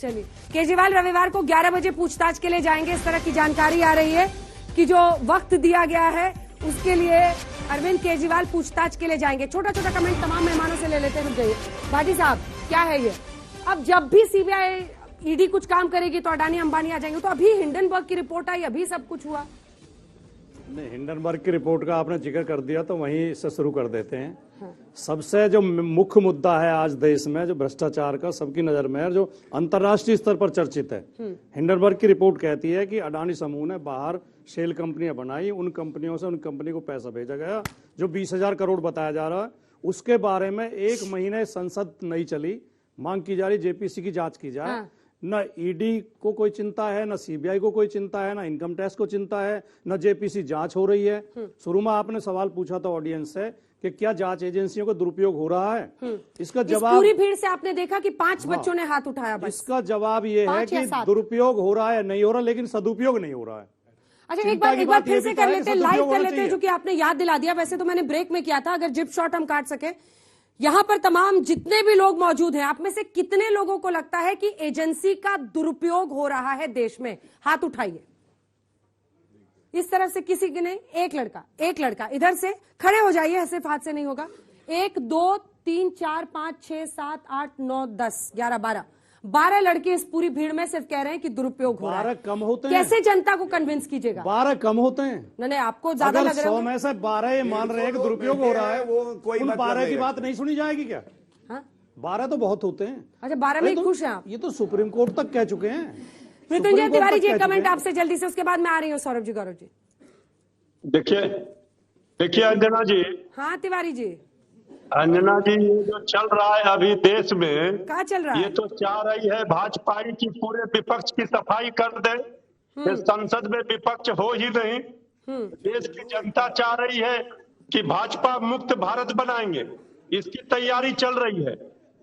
चलिए, केजरीवाल रविवार को 11 बजे पूछताछ के लिए जाएंगे, इस तरह की जानकारी आ रही है कि जो वक्त दिया गया है उसके लिए अरविंद केजरीवाल पूछताछ के लिए जाएंगे। छोटा छोटा कमेंट तमाम मेहमानों से ले लेते हैं। रुक जाइए भाटी साहब, क्या है ये? अब जब भी सीबीआई ईडी कुछ काम करेगी तो अडानी अंबानी आ जाएंगे। तो अभी हिंडनबर्ग की रिपोर्ट आई, अभी सब कुछ हुआ नहीं। हिंडनबर्ग की रिपोर्ट का आपने जिक्र कर दिया तो वहीं से शुरू कर देते हैं। हाँ। सबसे जो मुख्य मुद्दा है आज देश में, जो भ्रष्टाचार का सबकी नजर में है, जो अंतर्राष्ट्रीय स्तर पर चर्चित है। हिंडनबर्ग की रिपोर्ट कहती है कि अडानी समूह ने बाहर शेल कंपनियां बनाई, उन कंपनियों से उन कंपनी को पैसा भेजा गया जो 20,000 करोड़ बताया जा रहा है। उसके बारे में 1 महीने संसद नहीं चली, मांग की जा रही जेपीसी की जांच की जाए। हाँ। न ईडी को कोई चिंता है, न सीबीआई को कोई चिंता है, न इनकम टैक्स को चिंता है, न जेपीसी जांच हो रही है। शुरू में आपने सवाल पूछा था ऑडियंस से कि क्या जांच एजेंसियों का दुरुपयोग हो रहा है। इसका जवाब, पूरी भीड़ से आपने देखा कि 5 बच्चों ने हाथ उठाया बस। इसका जवाब ये है कि दुरुपयोग हो रहा है, नहीं हो रहा, लेकिन सदुपयोग नहीं हो रहा है। अच्छा, एक बार फिर से कर लेते हैं, लाइव कर लेते हैं, जो कि आपने याद दिला दिया। वैसे तो मैंने ब्रेक में किया था, अगर जिप शॉट हम काट सके। यहां पर तमाम जितने भी लोग मौजूद हैं, आप में से कितने लोगों को लगता है कि एजेंसी का दुरुपयोग हो रहा है देश में? हाथ उठाइए। इस तरफ से किसी की नहीं, एक लड़का इधर से खड़े हो जाइए, सिर्फ हाथ से नहीं होगा। 1 2 3 4 5 6 7 8 9 10 11 12 लड़के इस पूरी भीड़ में सिर्फ कह रहे हैं कि दुरुपयोग हो रहा है। 12 कम होते हैं। कैसे जनता को कन्विंस कीजिएगा? 12 कम होते हैं। नहीं, आपको ज्यादा लग रहा है। 100 में से 12 ये मान रहे हैं कि दुरुपयोग हो रहा है, वो कोई 12 की बात नहीं सुनी जाएगी क्या? 12 तो बहुत होते हैं। अच्छा, 12 में खुश हैं आप? ये तो सुप्रीम कोर्ट तक कह चुके हैं। मृत्युंजय तिवारी जी, कमेंट आपसे जल्दी से, उसके बाद मैं आ रही हूँ सौरभ जी, गौरव जी। देखिए अंजना जी। हाँ तिवारी जी। अंजना जी, ये जो चल रहा है अभी देश में, क्या चल रहा है? ये तो चाह रही है भाजपा की पूरे विपक्ष की सफाई कर दे। संसद में विपक्ष हो ही नहीं। देश की जनता चाह रही है कि भाजपा मुक्त भारत बनाएंगे, इसकी तैयारी चल रही है।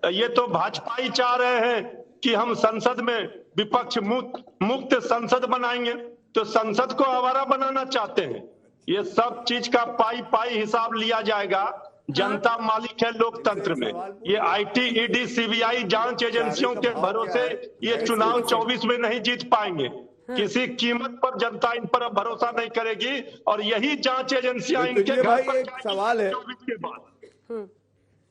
ये तो भाजपा ही चाह रहे हैं कि हम संसद में विपक्ष मुक्त संसद बनाएंगे, तो संसद को आवारा बनाना चाहते हैं। ये सब चीज का पाई हिसाब लिया जाएगा। जनता मालिक है लोकतंत्र में। ये आईटी, ईडी, सीबीआई जांच एजेंसियों के भरोसे ये चुनाव 24 में नहीं जीत पाएंगे। किसी कीमत पर जनता इन पर भरोसा नहीं करेगी, और यही जांच एजेंसियां इनके घर पर एक सवाल है 24 के बाद।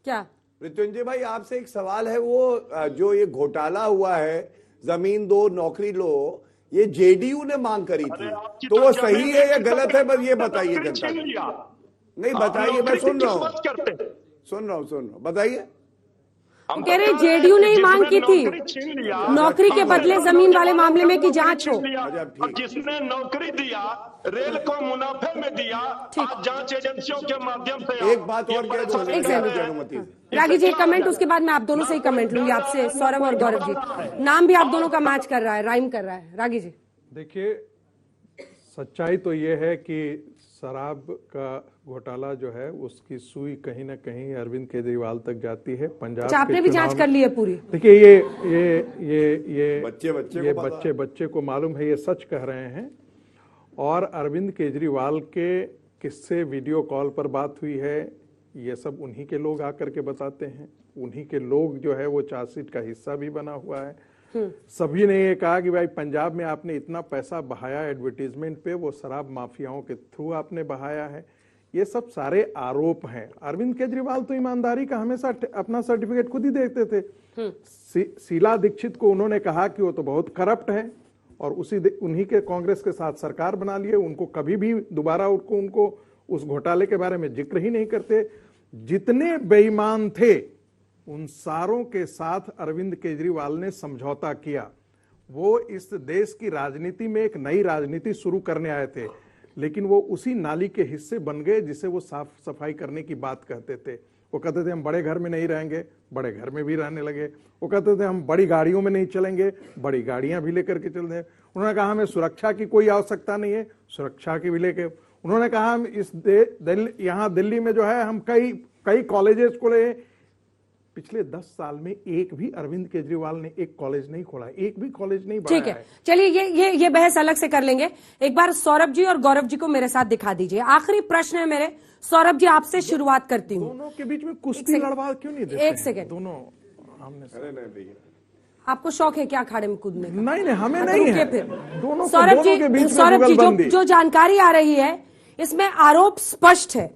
क्या मृत्युंजय भाई, आपसे एक सवाल है। वो जो ये घोटाला हुआ है, जमीन दो नौकरी लो, ये जेडीयू ने मांग करी थी, तो वो सही है या गलत है? बस ये बताइए जनता को। नहीं बताइए, मैं सुन रहा हूँ, बताइए। कह रहे जेडीयू ने ही मांग की थी नौकरी के बदले जमीन वाले मामले में की जांच हो। जिसने नौकरी दिया, रेल को मुनाफे में दिया, आज जांच एजेंसियों के माध्यम से। एक बात और अनुमति, रागी जी कमेंट, उसके बाद मैं आप दोनों से ही कमेंट लूंगी, आपसे सौरभ और गौरव जी। नाम भी आप दोनों का मैच कर रहा है, राइम कर रहा है। रागी जी देखिए, सच्चाई तो ये है कि शराब का घोटाला जो है उसकी सुई कहीं ना कहीं अरविंद केजरीवाल तक जाती है। पंजाब आपने भी जांच कर ली है पूरी? देखिए, ये बच्चे को मालूम है, ये सच कह रहे हैं। और अरविंद केजरीवाल के किससे वीडियो कॉल पर बात हुई है, ये सब उन्हीं के लोग आकर के बताते हैं। उन्हीं के लोग जो है वो चार्जशीट का हिस्सा भी बना हुआ है। सभी ने ये कहा कि भाई पंजाब में आपने इतना पैसा बहाया एडवर्टीजमेंट पे, वो शराब माफियाओं के थ्रू आपने बहाया है। ये सब सारे आरोप हैं। अरविंद केजरीवाल तो ईमानदारी का हमेशा अपना सर्टिफिकेट खुद ही देते थे। शीला दीक्षित को उन्होंने कहा कि वो तो बहुत करप्ट है, और उन्हीं के कांग्रेस के साथ सरकार बना लिए। उनको कभी भी दोबारा उनको उस घोटाले के बारे में जिक्र ही नहीं करते। जितने बेईमान थे उन सारों के साथ अरविंद केजरीवाल ने समझौता किया। वो इस देश की राजनीति में एक नई राजनीति शुरू करने आए थे, लेकिन वो उसी नाली के हिस्से बन गए जिसे वो साफ सफाई करने की बात कहते थे। वो कहते थे हम बड़े घर में नहीं रहेंगे, बड़े घर में भी रहने लगे। वो कहते थे हम बड़ी गाड़ियों में नहीं चलेंगे, बड़ी गाड़ियां भी लेकर के चल रहे। उन्होंने कहा हमें सुरक्षा की कोई आवश्यकता नहीं है, सुरक्षा की भी लेके। उन्होंने कहा हम यहाँ दिल्ली में जो है हम कई कॉलेजेस खोले। पिछले 10 साल में एक भी अरविंद केजरीवाल ने एक कॉलेज नहीं खोला, एक भी कॉलेज नहीं बनाया। ठीक है, चलिए ये बहस अलग से कर लेंगे। एक बार सौरभ जी और गौरव जी को मेरे साथ दिखा दीजिए। आखिरी प्रश्न है मेरे। सौरभ जी, आपसे शुरुआत करती हूँ। दोनों के बीच में कुश्ती लड़वा क्यों नहीं देते? एक सेकेंड, दोनों आमने आपको शौक है क्या अखाड़े में कूदने का? नहीं, हमें तो नहीं रुकिए है। फिर। दोनों सौरभ के जी, बीच में सौरभ जी, जुगलबंदी। जो जानकारी आ रही है इसमें आरोप स्पष्ट है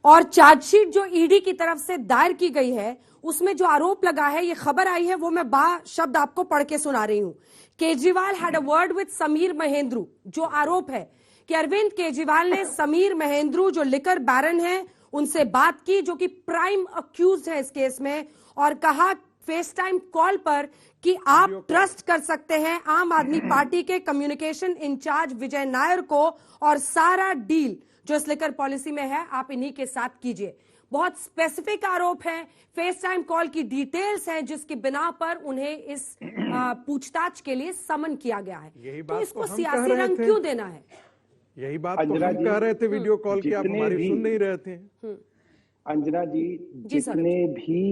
और चार्जशीट जो ईडी की तरफ से दायर की गई है उसमें जो आरोप लगा है, ये खबर आई है वो मैं शब्द आपको पढ़ के सुना रही हूं। Kejriwal had a word with Sameer Mahendru. जो आरोप है कि अरविंद केजरीवाल ने समीर महेंद्रू जो लिकर बैरन है उनसे बात की, जो कि प्राइम अक्यूज्ड है इस केस में, और कहा फेस टाइम कॉल पर कि आप ट्रस्ट कर सकते हैं आम आदमी पार्टी के कम्युनिकेशन इंचार्ज विजय नायर को और सारा डील जो इस लिकर पॉलिसी में है आप इन्हीं के साथ कीजिए। बहुत स्पेसिफिक आरोप है, फेस टाइम कॉल की डिटेल्स हैं जिसकी बिना पर उन्हें इस पूछताछ के लिए समन किया गया है। तो इसको सियासी रंग क्यों देना है? यही बात तो हम कह रहे थे वीडियो कॉल की, आप हमारी सुन नहीं रहे थे। अंजना जी, जितने भी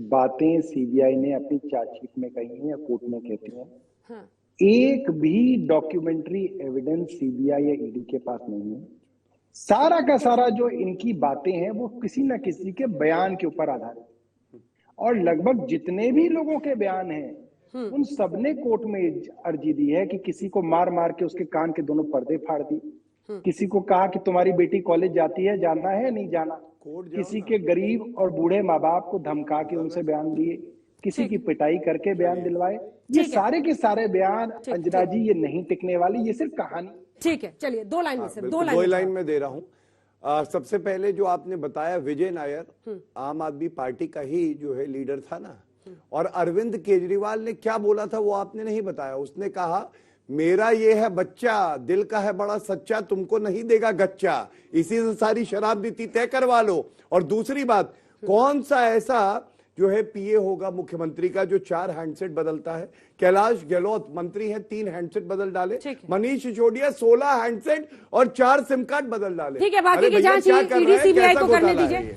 बातें सीबीआई ने अपनी चार्जशीट में कही हैं या कोर्ट में कहती हैं, एक भी डॉक्यूमेंट्री एविडेंस सीबीआई या ईडी के पास नहीं है। सारा का सारा जो इनकी बातें हैं वो किसी न किसी के बयान के ऊपर आधारित है, और लगभग जितने भी लोगों के बयान हैं उन सबने कोर्ट में अर्जी दी है कि किसी को मार मार के उसके कान के दोनों पर्दे फाड़ दी, किसी को कहा कि तुम्हारी बेटी कॉलेज जाती है, जाना है नहीं जाना, किसी के गरीब और बूढ़े माँ बाप को धमका के उनसे बयान दिए, किसी की पिटाई करके बयान दिलवाए। ये सारे के सारे बयान अंजना जी ये नहीं टिकने वाली, ये सिर्फ कहानी। ठीक है, चलिए दो लाइन में सिर्फ दो लाइन में दे रहा हूं। सबसे पहले जो आपने बताया विजय नायर आम आदमी पार्टी का ही जो है लीडर था ना, और अरविंद केजरीवाल ने क्या बोला था वो आपने नहीं बताया। उसने कहा मेरा ये है बच्चा, दिल का है बड़ा सच्चा, तुमको नहीं देगा गच्चा, इसी से सारी शराब नीति तय करवा लो। और दूसरी बात, कौन सा ऐसा जो है पीए होगा मुख्यमंत्री का जो 4 हैंडसेट बदलता है? कैलाश गहलोत मंत्री है, 3 हैंडसेट बदल डाले। मनीष सिसोदिया 16 हैंडसेट और 4 सिम कार्ड बदल डाले। ठीक है, बाकी की जांच ईडी सीबीआई को करने दीजिए।